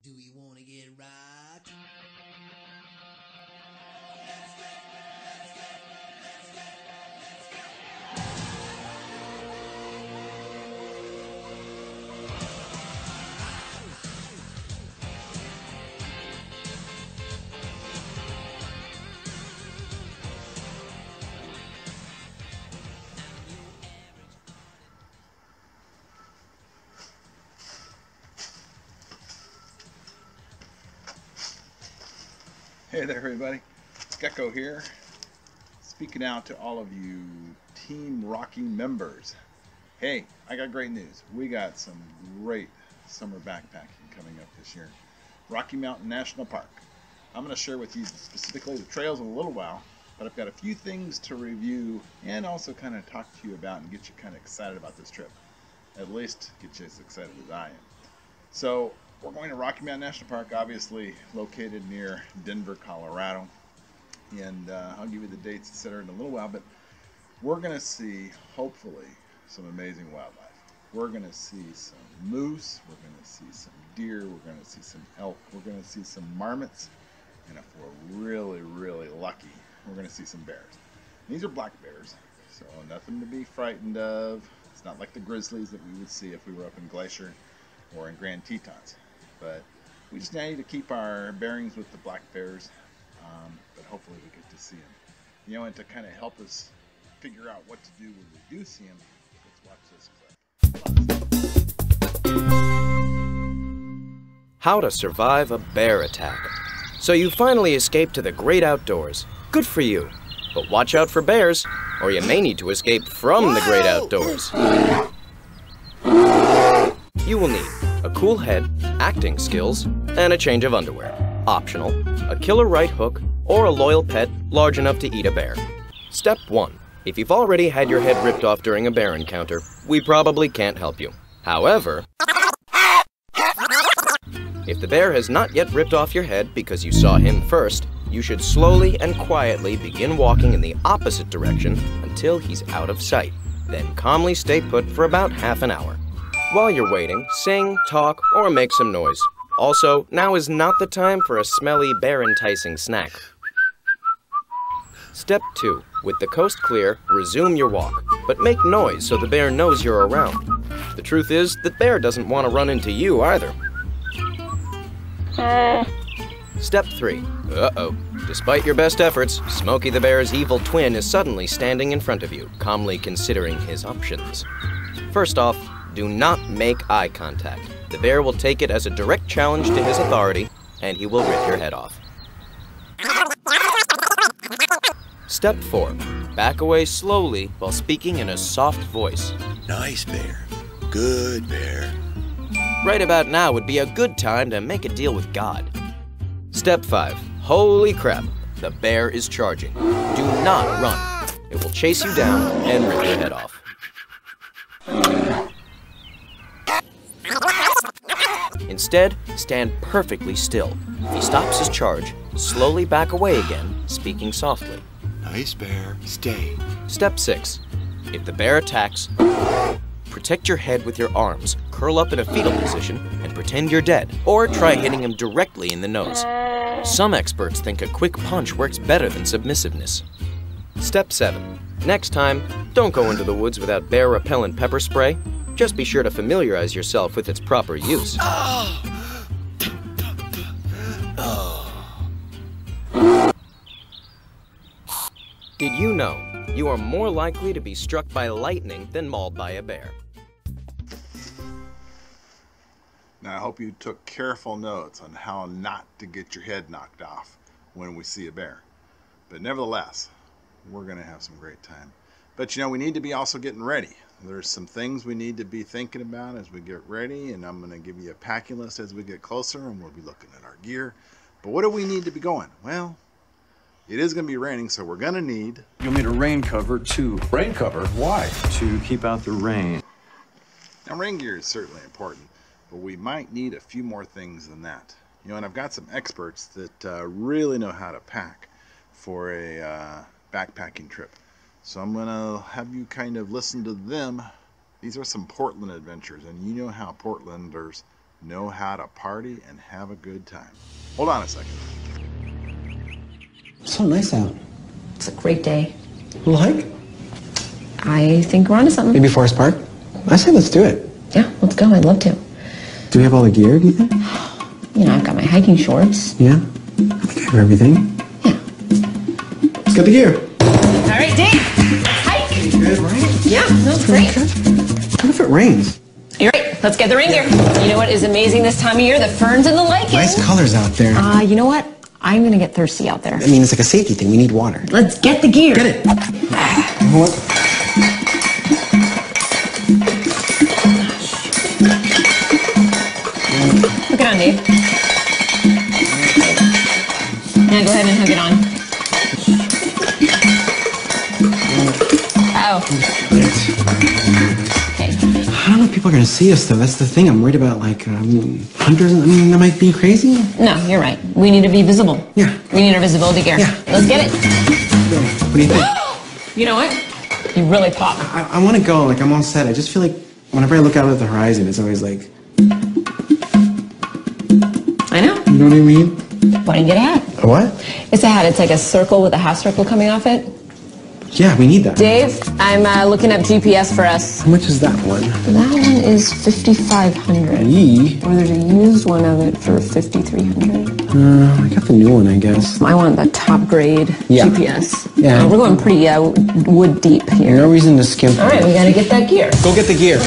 Do we want to get rocked? Hey there everybody, Gecko here, speaking out to all of you Team Rocky members. Hey, I got great news. We got some great summer backpacking coming up this year. Rocky Mountain National Park. I'm going to share with you specifically the trails in a little while, but I've got a few things to review and also kind of talk to you about and get you kind of excited about this trip. At least get you as excited as I am. So we're going to Rocky Mountain National Park, obviously located near Denver, Colorado. And I'll give you the dates, etc. in a little while, but we're going to see, hopefully, some amazing wildlife. We're going to see some moose, we're going to see some deer, we're going to see some elk, we're going to see some marmots, and if we're really, really lucky, we're going to see some bears. These are black bears, so nothing to be frightened of. It's not like the grizzlies that we would see if we were up in Glacier or in Grand Tetons. But we just need to keep our bearings with the black bears, but hopefully we get to see them. You know, and to kind of help us figure out what to do when we do see them, let's watch this clip. How to survive a bear attack. So you finally escaped to the great outdoors. Good for you. But watch out for bears, or you may need to escape from the great outdoors. You will need a cool head, acting skills, and a change of underwear. Optional, a killer right hook, or a loyal pet large enough to eat a bear. Step 1. If you've already had your head ripped off during a bear encounter, we probably can't help you. However, if the bear has not yet ripped off your head because you saw him first, you should slowly and quietly begin walking in the opposite direction until he's out of sight. Then calmly stay put for about half an hour. While you're waiting, sing, talk, or make some noise. Also, now is not the time for a smelly, bear-enticing snack. Step 2. With the coast clear, resume your walk, but make noise so the bear knows you're around. The truth is, the bear doesn't want to run into you either. Step 3. Uh-oh. Despite your best efforts, Smokey the Bear's evil twin is suddenly standing in front of you, calmly considering his options. First off, do not make eye contact. The bear will take it as a direct challenge to his authority, and he will rip your head off. Step 4. Back away slowly while speaking in a soft voice. Nice bear. Good bear. Right about now would be a good time to make a deal with God. Step 5. Holy crap, the bear is charging. Do not run. It will chase you down and rip your head off. Instead, stand perfectly still. If he stops his charge, slowly back away again, speaking softly. Nice bear. Stay. Step 6. If the bear attacks, protect your head with your arms, curl up in a fetal position, and pretend you're dead, or try hitting him directly in the nose. Some experts think a quick punch works better than submissiveness. Step 7. Next time, don't go into the woods without bear repellent pepper spray. Just be sure to familiarize yourself with its proper use. Did you know you are more likely to be struck by lightning than mauled by a bear? Now I hope you took careful notes on how not to get your head knocked off when we see a bear. But nevertheless, we're going to have some great time. But you know, we need to be also getting ready. There's some things we need to be thinking about as we get ready, and I'm going to give you a packing list as we get closer, and we'll be looking at our gear. But what do we need to be going? Well, it is going to be raining, so we're going to need... You'll need a rain cover, too. Rain cover? Why? To keep out the rain. Now, rain gear is certainly important, but we might need a few more things than that. You know, and I've got some experts that really know how to pack for a backpacking trip. So I'm going to have you kind of listen to them. These are some Portland adventures, and you know how Portlanders know how to party and have a good time. Hold on a second. It's so nice out. It's a great day. A little hike? I think we're onto something. Maybe Forest Park? I say let's do it. Yeah, let's go. I'd love to. Do we have all the gear, do you think? You know, I've got my hiking shorts. Yeah? I think I have everything. Yeah. Let's get the gear. All right, Dave. Let's hike. Good, right? Yeah, that's great. What if it rains? You're right. Let's get the rain gear. You know what is amazing this time of year? The ferns and the lichen. Nice colors out there. You know what? I'm gonna get thirsty out there. I mean, it's like a safety thing. We need water. Let's get the gear. Get it. What? Hook it on, Dave. Now go ahead and hook it on. Okay. I don't know if people are going to see us, though. That's the thing. I'm worried about, like, hunters. I mean, that might be crazy. No, you're right. We need to be visible. Yeah. We need our visibility gear. Yeah. Let's get it. What do you think? You know what? You really pop. I want to go. Like, I'm all set. I just feel like whenever I look out at the horizon, it's always like... I know. You know what I mean? Why don't you get a hat? A what? It's a hat. It's like a circle with a half circle coming off it. Yeah, we need that. Dave, I'm looking up GPS for us. How much is that one? That one is $5,500. Yee. Or there's a used one of it for $5,300. I got the new one, I guess. I want the top grade Yeah. GPS. Yeah. We're going pretty wood deep here. No reason to skimp. All right, we gotta get that gear. Go get the gear.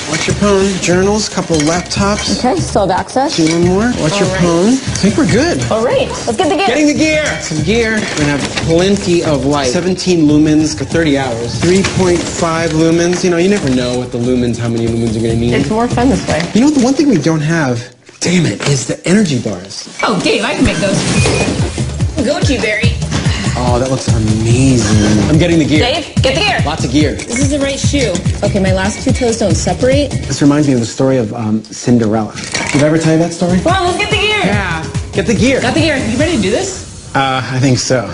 Watch your phone. Journals, couple laptops. Okay, still have access. Feeling more. Watch your phone. I think we're good. All right, let's get the gear. Getting the gear. Some gear. We're gonna have plenty of light. 17 lumens for 30 hours. 3.5 lumens. You know, you never know with the lumens how many lumens you're gonna need. It's more fun this way. You know, the one thing we don't have, damn it, is the energy bars. Oh, Dave, I can make those. Goji berry. Oh, that looks amazing. I'm getting the gear. Dave, get the gear. Lots of gear. This is the right shoe. Okay, my last two toes don't separate. This reminds me of the story of Cinderella. Did I ever tell you that story? Come on, let's get the gear. Yeah. Get the gear. Got the gear. You ready to do this? I think so.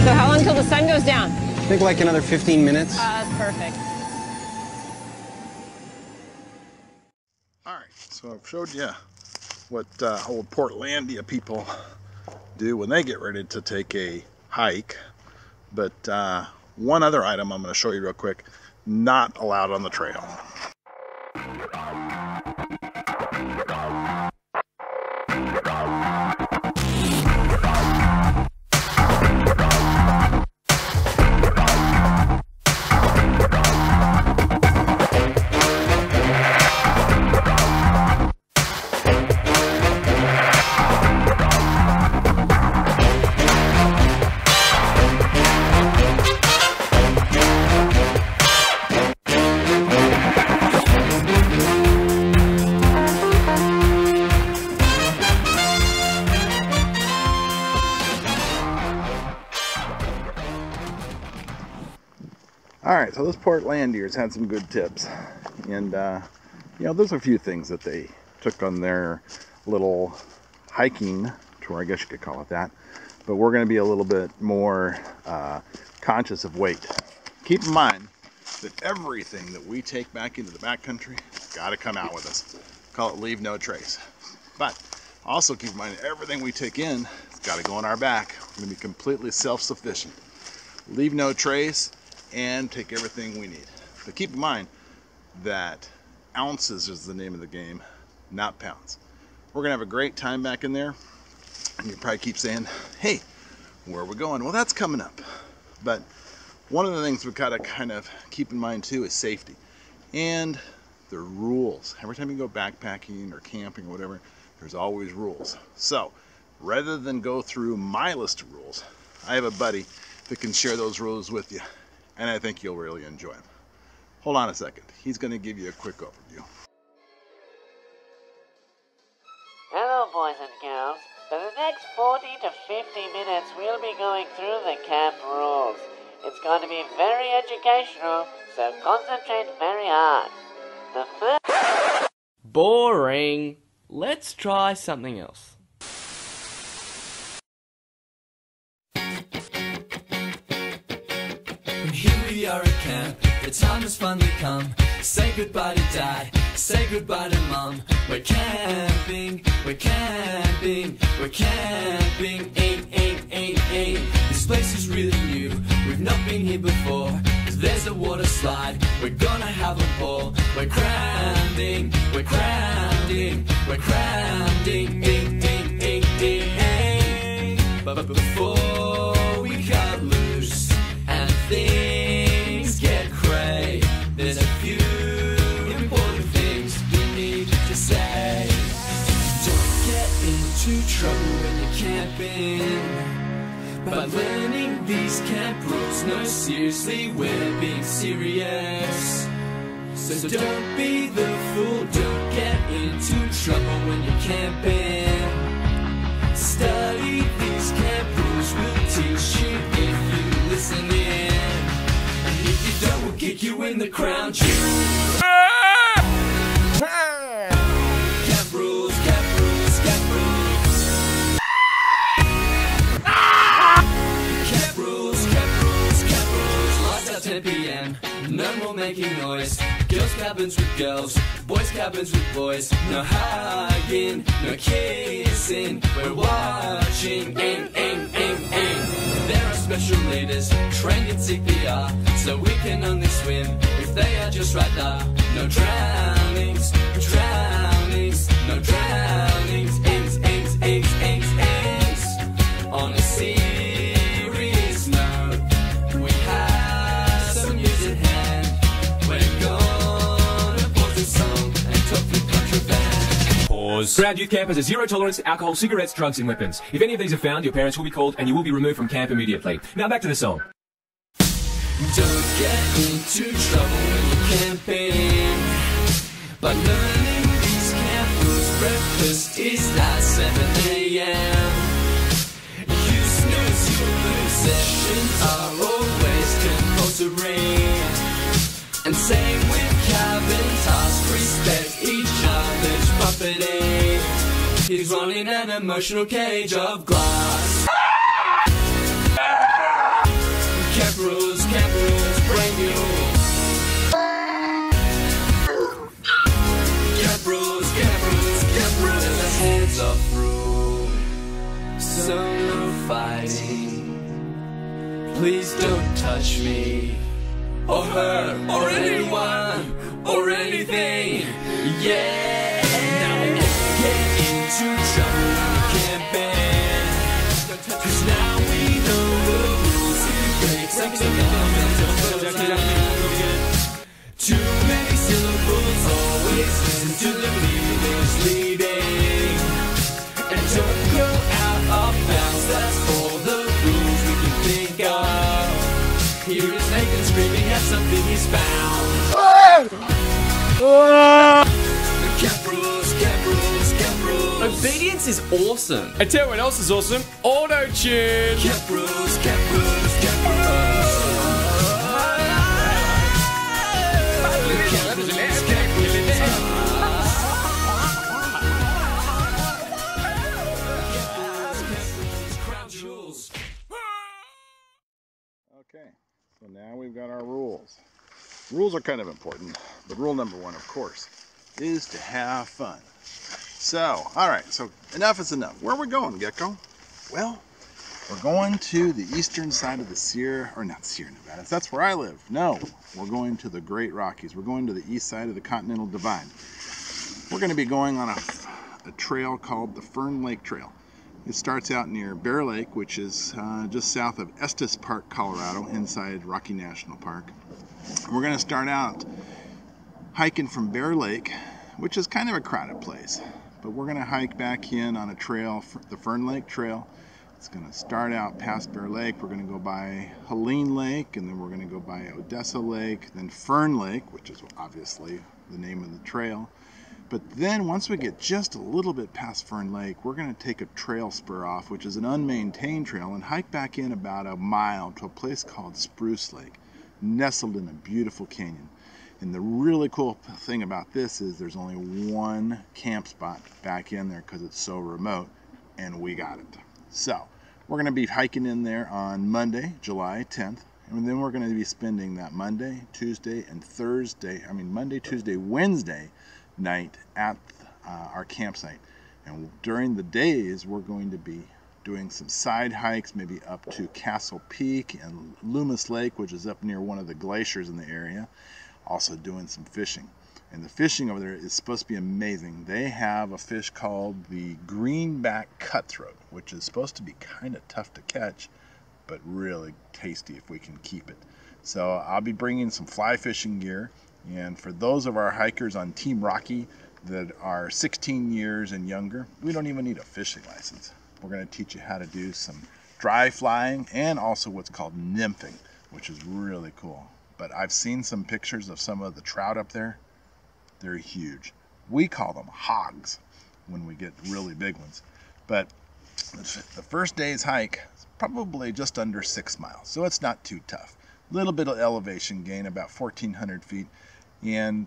So how long till the sun goes down? I think like another 15 minutes. That's perfect. All right, so I've showed you what old Portlandia people do when they get ready to take a hike. But one other item I'm going to show you real quick, not allowed on the trail. Alright, so those Portlandiers had some good tips. And, you know, there's a few things that they took on their little hiking tour, I guess you could call it that. But we're going to be a little bit more conscious of weight. Keep in mind that everything that we take back into the backcountry got to come out with us. Call it leave no trace. But also keep in mind everything we take in has got to go on our back. We're going to be completely self-sufficient. Leave no trace and take everything we need. But keep in mind that ounces is the name of the game, not pounds. We're gonna have a great time back in there, and you probably keep saying, hey, where are we going? Well, that's coming up. But one of the things we've got to kind of keep in mind too is safety and the rules. Every time you go backpacking or camping or whatever, there's always rules. So rather than go through my list of rules, I have a buddy that can share those rules with you, and I think you'll really enjoy them. Hold on a second. He's going to give you a quick overview. Hello, boys and girls. For the next 40 to 50 minutes, we'll be going through the camp rules. It's going to be very educational, so concentrate very hard. The first... Boring. Let's try something else. And here we are at camp, the time has finally come. Say goodbye to Dad, say goodbye to Mum. We're camping, we're camping, we're camping. This place is really new, we've not been here before. There's a water slide, we're gonna have a ball. We're cramming, we're cramming, we're cramming. But before we cut loose and things get cray, there's a few important things we need to say. Don't get into trouble when you're camping by learning these camp rules. No, seriously, we're being serious. So don't be the fool, don't get into trouble when you're camping. Study these camp rules, we'll teach you if you listen in. And if you don't, we'll kick you in the crown jewel. Camp rules, camp rules, camp rules. Camp rules, camp rules, camp rules. Lights out 10 p.m. No more making noise. Girls' cabins with girls, boys' cabins with boys. No hugging, no kissing. We're watching. There are special leaders trained in CPR, so we can only swim if they are just right there. No drownings, drownings, no drownings. On a serious note, we have some news at hand. We're gonna pause the song and talk through contraband. Pause. Proud Youth Camp has a zero tolerance to alcohol, cigarettes, drugs and weapons. If any of these are found, your parents will be called and you will be removed from camp immediately. Now back to the song. Don't get into trouble when you're camping by learning these camp rules. Breakfast is at 7 a.m. You snooze, you lose. Sessions are always compulsory. And same with cabin tasks. Respect each other's property. He's running an emotional cage of glass. Camp rules, brain mules. Camp rules, camp rules. And the hands off rule. So no fighting. Please don't touch me, or her, or anyone, or anything. Yeah. Now we get into trouble when we can't bend. 'Cause now we know the rules. Too many syllables, always listen to the leaders leading. And don't go out of bounds, that's all the rules we can think of. Here is Nathan screaming at something he's found. Camp rules, camp rules, camp rules. Obedience is awesome. I tell you what else is awesome. Auto-tune. Camp rules, camp rules, camp rules. Okay, so now we've got our rules. Rules are kind of important, but rule number one, of course, is to have fun. So, all right, so enough is enough. Where are we going, Gecko? Well, we're going to the eastern side of the Sierra, or not Sierra Nevada, that's where I live. No, we're going to the Great Rockies. We're going to the east side of the Continental Divide. We're going to be going on a trail called the Fern Lake Trail. It starts out near Bear Lake, which is just south of Estes Park, Colorado, inside Rocky National Park. We're going to start out hiking from Bear Lake, which is kind of a crowded place. But we're going to hike back in on a trail, the Fern Lake Trail. It's going to start out past Bear Lake. We're going to go by Helene Lake, and then we're going to go by Odessa Lake, then Fern Lake, which is obviously the name of the trail. But then once we get just a little bit past Fern Lake, we're going to take a trail spur off, which is an unmaintained trail, and hike back in about a mile to a place called Spruce Lake, nestled in a beautiful canyon. And the really cool thing about this is there's only one camp spot back in there because it's so remote, and we got it. So we're going to be hiking in there on Monday, July 10th, And then we're going to be spending that Monday, Tuesday, and Thursday, Monday, Tuesday, Wednesday night at our campsite. And during the days, we're going to be doing some side hikes, maybe up to Castle Peak and Loomis Lake, which is up near one of the glaciers in the area. Also doing some fishing. And the fishing over there is supposed to be amazing. They have a fish called the greenback cutthroat, which is supposed to be kind of tough to catch, but really tasty if we can keep it. So I'll be bringing some fly fishing gear. And for those of our hikers on Team Rocky that are 16 years and younger, we don't even need a fishing license. We're going to teach you how to do some dry flying and also what's called nymphing, which is really cool. But I've seen some pictures of some of the trout up there. They're huge. We call them hogs when we get really big ones. But the first day's hike is probably just under 6 miles, so it's not too tough. A little bit of elevation gain, about 1,400 feet. And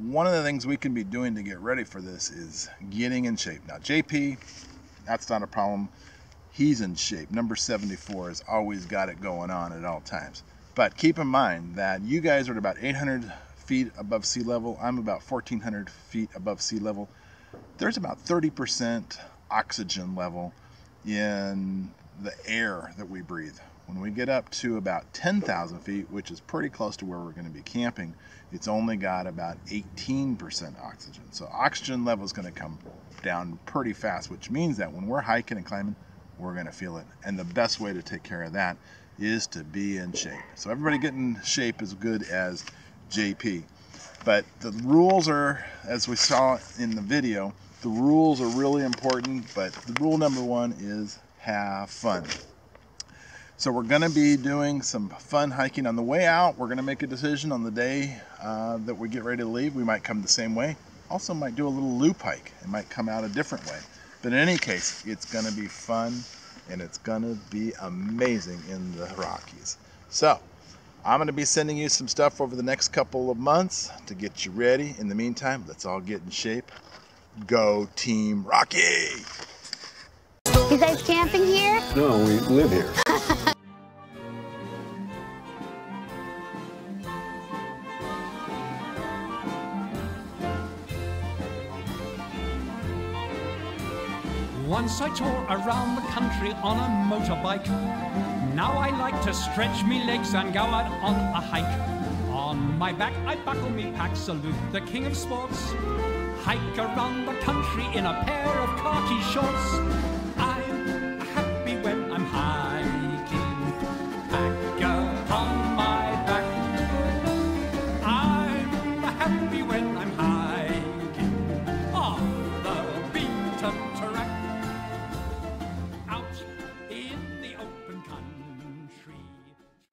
one of the things we can be doing to get ready for this is getting in shape. Now, JP, that's not a problem. He's in shape. Number 74 has always got it going on at all times. But keep in mind that you guys are at about 800 feet above sea level. I'm about 1,400 feet above sea level. There's about 30% oxygen level in the air that we breathe. When we get up to about 10,000 feet, which is pretty close to where we're going to be camping, it's only got about 18% oxygen. So oxygen level is going to come down pretty fast, which means that when we're hiking and climbing, we're going to feel it. And the best way to take care of that is to be in shape. So everybody get in shape as good as JP. But the rules are, as we saw in the video, the rules are really important, but the rule number one is have fun. So we're going to be doing some fun hiking on the way out. We're going to make a decision on the day that we get ready to leave. We might come the same way. Also might do a little loop hike. It might come out a different way. But in any case, it's going to be fun and it's going to be amazing in the Rockies. So I'm going to be sending you some stuff over the next couple of months to get you ready. In the meantime, let's all get in shape. Go Team Rocky! You guys camping here? No, we live here. Once I tour around the country on a motorbike. Now I like to stretch me legs and go out on a hike. On my back I buckle me pack, salute the king of sports. Hike around the country in a pair of khaki shorts.